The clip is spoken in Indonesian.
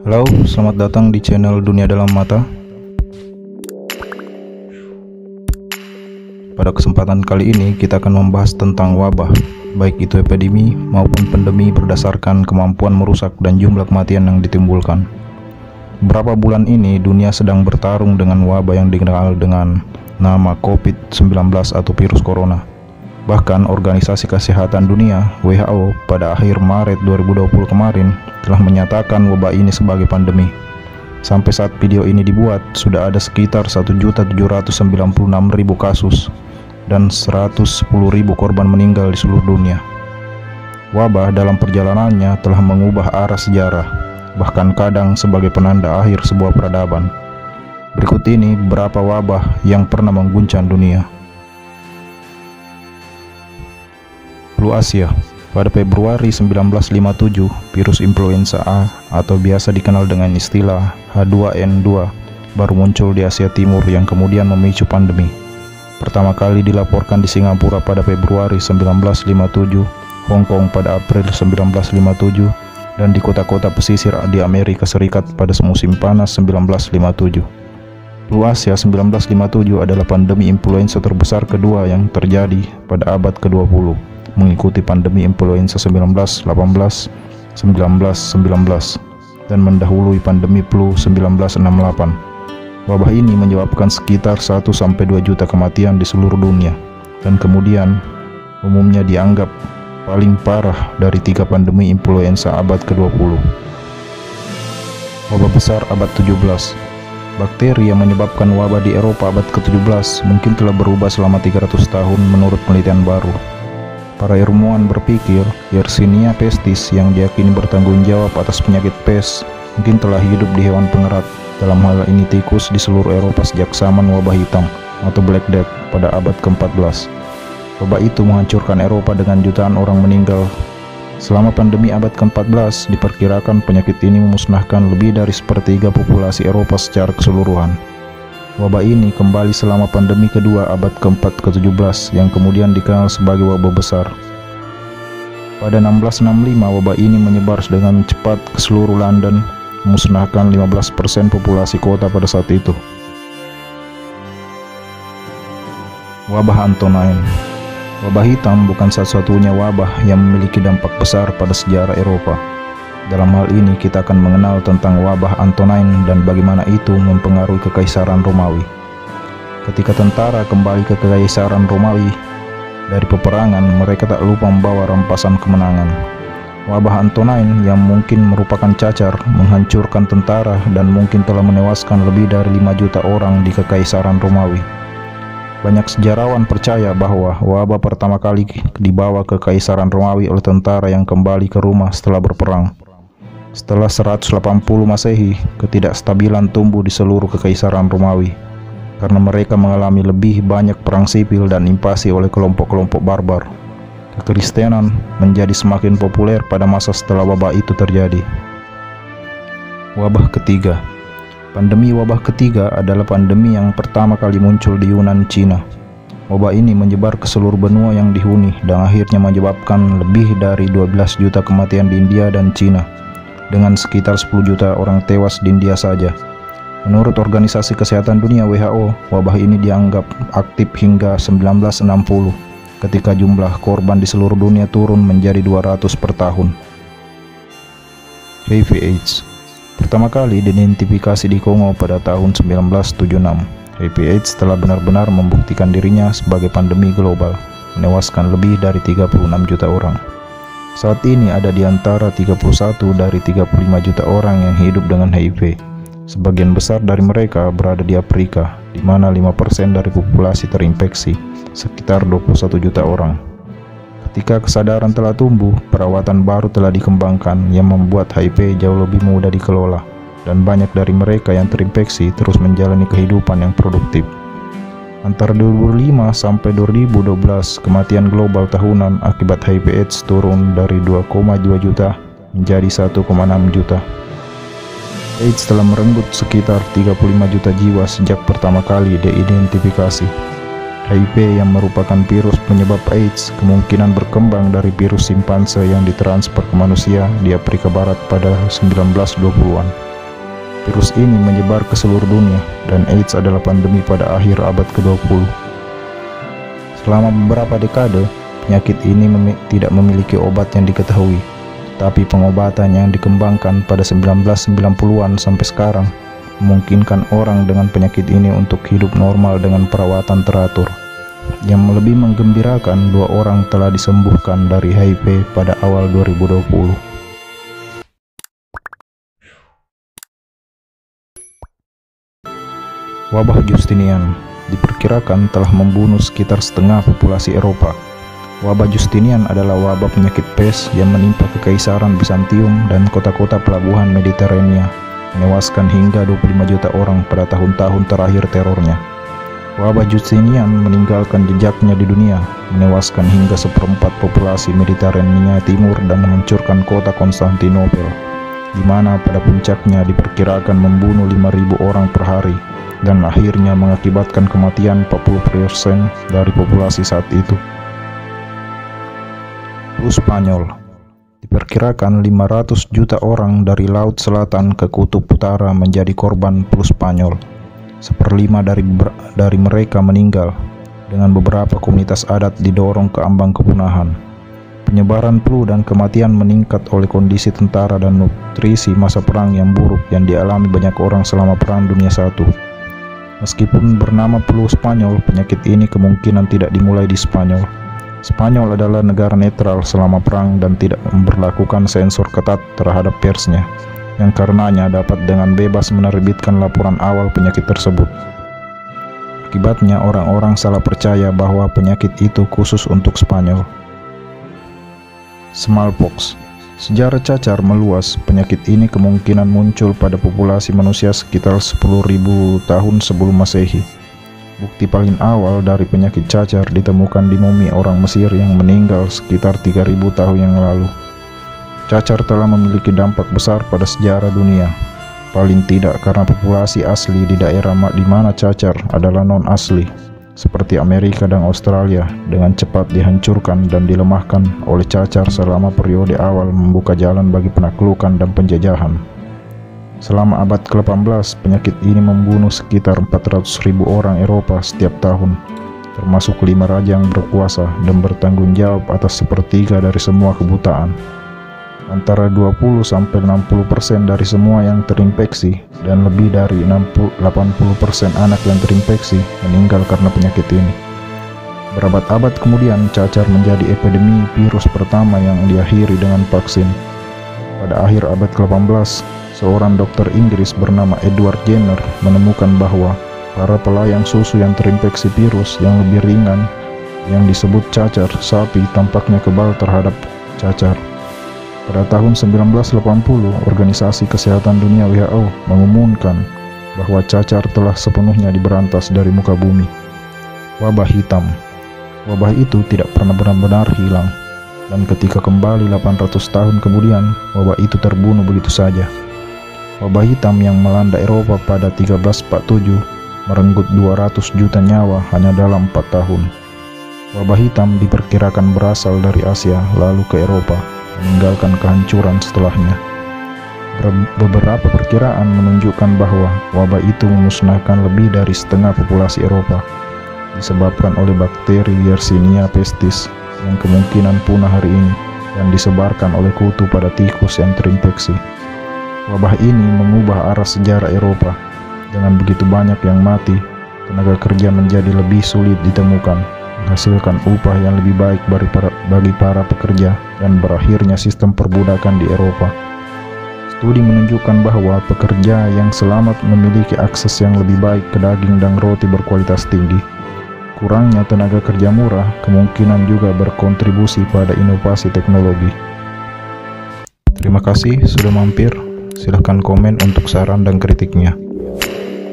Halo, selamat datang di channel Dunia Dalam Mata. Pada kesempatan kali ini kita akan membahas tentang wabah, baik itu epidemi maupun pandemi berdasarkan kemampuan merusak dan jumlah kematian yang ditimbulkan. Beberapa bulan ini dunia sedang bertarung dengan wabah yang dikenal dengan nama COVID-19 atau virus corona. Bahkan Organisasi Kesehatan Dunia (WHO) pada akhir Maret 2020 kemarin telah menyatakan wabah ini sebagai pandemi. Sampai saat video ini dibuat, sudah ada sekitar 1.796.000 kasus dan 110.000 korban meninggal di seluruh dunia. Wabah dalam perjalanannya telah mengubah arah sejarah, bahkan kadang sebagai penanda akhir sebuah peradaban. Berikut ini beberapa wabah yang pernah mengguncang dunia. Flu Asia. Pada Februari 1957, virus influenza A atau biasa dikenal dengan istilah H2N2 baru muncul di Asia Timur yang kemudian memicu pandemi. Pertama kali dilaporkan di Singapura pada Februari 1957, Hong Kong pada April 1957, dan di kota-kota pesisir di Amerika Serikat pada musim panas 1957. Flu Asia 1957 adalah pandemi influenza terbesar kedua yang terjadi pada abad ke-20. Mengikuti pandemi influenza 1918, 1919 dan mendahului pandemi flu 1968. Wabah ini menyebabkan sekitar 1-2 juta kematian di seluruh dunia dan kemudian umumnya dianggap paling parah dari 3 pandemi influenza abad ke-20. Wabah besar abad 17. Bakteri yang menyebabkan wabah di Eropa abad ke-17 mungkin telah berubah selama 300 tahun menurut penelitian baru. Para ilmuwan berpikir Yersinia pestis yang diyakini bertanggung jawab atas penyakit pes mungkin telah hidup di hewan pengerat, dalam hal ini tikus, di seluruh Eropa sejak zaman wabah hitam atau Black Death pada abad ke-14. Wabah itu menghancurkan Eropa dengan jutaan orang meninggal. Selama pandemi abad ke-14, diperkirakan penyakit ini memusnahkan lebih dari sepertiga populasi Eropa secara keseluruhan. Wabah ini kembali selama pandemi kedua abad ke-4-17 yang kemudian dikenal sebagai wabah besar. Pada 1665 wabah ini menyebar dengan cepat ke seluruh London, memusnahkan 15% populasi kota pada saat itu. Wabah Antonine. Wabah hitam bukan satu-satunya wabah yang memiliki dampak besar pada sejarah Eropa. Dalam hal ini kita akan mengenal tentang wabah Antonine dan bagaimana itu mempengaruhi Kekaisaran Romawi. Ketika tentara kembali ke Kekaisaran Romawi dari peperangan, mereka tak lupa membawa rampasan kemenangan. Wabah Antonine yang mungkin merupakan cacar menghancurkan tentara dan mungkin telah menewaskan lebih dari 5 juta orang di Kekaisaran Romawi. Banyak sejarawan percaya bahwa wabah pertama kali dibawa ke Kekaisaran Romawi oleh tentara yang kembali ke rumah setelah berperang. Setelah 180 Masehi, ketidakstabilan tumbuh di seluruh Kekaisaran Romawi karena mereka mengalami lebih banyak perang sipil dan invasi oleh kelompok-kelompok barbar. Kekristenan menjadi semakin populer pada masa setelah wabah itu terjadi. Wabah ketiga. Pandemi wabah ketiga adalah pandemi yang pertama kali muncul di Yunan, Cina. Wabah ini menyebar ke seluruh benua yang dihuni dan akhirnya menyebabkan lebih dari 12 juta kematian di India dan Cina, dengan sekitar 10 juta orang tewas di India saja. Menurut Organisasi Kesehatan Dunia (WHO), wabah ini dianggap aktif hingga 1960, ketika jumlah korban di seluruh dunia turun menjadi 200 per tahun. HIV/AIDS. Pertama kali diidentifikasi di Kongo pada tahun 1976. HIV/AIDS telah benar-benar membuktikan dirinya sebagai pandemi global, menewaskan lebih dari 36 juta orang. Saat ini ada di antara 31 dari 35 juta orang yang hidup dengan HIV. Sebagian besar dari mereka berada di Afrika, di mana 5% dari populasi terinfeksi, sekitar 21 juta orang. Ketika kesadaran telah tumbuh, perawatan baru telah dikembangkan yang membuat HIV jauh lebih mudah dikelola, dan banyak dari mereka yang terinfeksi terus menjalani kehidupan yang produktif. Antara 2005 sampai 2012, kematian global tahunan akibat HIV/AIDS turun dari 2,2 juta menjadi 1,6 juta. AIDS telah merenggut sekitar 35 juta jiwa sejak pertama kali diidentifikasi. HIV yang merupakan virus penyebab AIDS kemungkinan berkembang dari virus simpanse yang ditransfer ke manusia di Afrika Barat pada 1920-an. Virus ini menyebar ke seluruh dunia dan AIDS adalah pandemi pada akhir abad ke-20. Selama beberapa dekade, penyakit ini tidak memiliki obat yang diketahui, tapi pengobatan yang dikembangkan pada 1990-an sampai sekarang memungkinkan orang dengan penyakit ini untuk hidup normal dengan perawatan teratur. Yang lebih menggembirakan, 2 orang telah disembuhkan dari HIV pada awal 2020. Wabah Justinian diperkirakan telah membunuh sekitar setengah populasi Eropa. Wabah Justinian adalah wabah penyakit pes yang menimpa Kekaisaran Bizantium dan kota-kota pelabuhan Mediterania, menewaskan hingga 25 juta orang pada tahun-tahun terakhir terornya. Wabah Justinian meninggalkan jejaknya di dunia, menewaskan hingga 1/4 populasi Mediterania Timur dan menghancurkan kota Konstantinopel, di mana pada puncaknya diperkirakan membunuh 5.000 orang per hari, dan akhirnya mengakibatkan kematian 40% dari populasi saat itu. Flu Spanyol diperkirakan 500 juta orang dari Laut Selatan ke Kutub Utara menjadi korban flu Spanyol. 1/5 dari mereka meninggal, dengan beberapa komunitas adat didorong ke ambang kepunahan. Penyebaran flu dan kematian meningkat oleh kondisi tentara dan nutrisi masa perang yang buruk yang dialami banyak orang selama Perang Dunia I. Meskipun bernama flu Spanyol, penyakit ini kemungkinan tidak dimulai di Spanyol. Spanyol adalah negara netral selama perang dan tidak memberlakukan sensor ketat terhadap persnya, yang karenanya dapat dengan bebas menerbitkan laporan awal penyakit tersebut. Akibatnya orang-orang salah percaya bahwa penyakit itu khusus untuk Spanyol. Smallpox. Sejarah cacar meluas. Penyakit ini kemungkinan muncul pada populasi manusia sekitar 10.000 tahun sebelum Masehi. Bukti paling awal dari penyakit cacar ditemukan di mumi orang Mesir yang meninggal sekitar 3.000 tahun yang lalu. Cacar telah memiliki dampak besar pada sejarah dunia, paling tidak karena populasi asli di daerah di mana cacar adalah non-asli, seperti Amerika dan Australia, dengan cepat dihancurkan dan dilemahkan oleh cacar selama periode awal membuka jalan bagi penaklukan dan penjajahan. Selama abad ke-18, penyakit ini membunuh sekitar 400.000 orang Eropa setiap tahun, termasuk 5 raja yang berkuasa dan bertanggung jawab atas 1/3 dari semua kebutaan. Antara 20-60% dari semua yang terinfeksi dan lebih dari 80% anak yang terinfeksi meninggal karena penyakit ini. Berabad-abad kemudian, cacar menjadi epidemi virus pertama yang diakhiri dengan vaksin. Pada akhir abad ke-18, seorang dokter Inggris bernama Edward Jenner menemukan bahwa para pelayang susu yang terinfeksi virus yang lebih ringan yang disebut cacar sapi tampaknya kebal terhadap cacar. Pada tahun 1980, Organisasi Kesehatan Dunia WHO mengumumkan bahwa cacar telah sepenuhnya diberantas dari muka bumi. Wabah hitam. Wabah itu tidak pernah benar-benar hilang, dan ketika kembali 800 tahun kemudian, wabah itu terbunuh begitu saja. Wabah hitam yang melanda Eropa pada 1347 merenggut 200 juta nyawa hanya dalam 4 tahun. Wabah hitam diperkirakan berasal dari Asia lalu ke Eropa, meninggalkan kehancuran setelahnya. Beberapa perkiraan menunjukkan bahwa wabah itu memusnahkan lebih dari setengah populasi Eropa, disebabkan oleh bakteri Yersinia pestis yang kemungkinan punah hari ini dan disebarkan oleh kutu pada tikus yang terinfeksi. Wabah ini mengubah arah sejarah Eropa. Dengan begitu banyak yang mati, tenaga kerja menjadi lebih sulit ditemukan, menghasilkan upah yang lebih baik bagi para pekerja, dan berakhirnya sistem perbudakan di Eropa. Studi menunjukkan bahwa pekerja yang selamat memiliki akses yang lebih baik ke daging dan roti berkualitas tinggi. Kurangnya tenaga kerja murah kemungkinan juga berkontribusi pada inovasi teknologi. Terima kasih sudah mampir. Silahkan komen untuk saran dan kritiknya.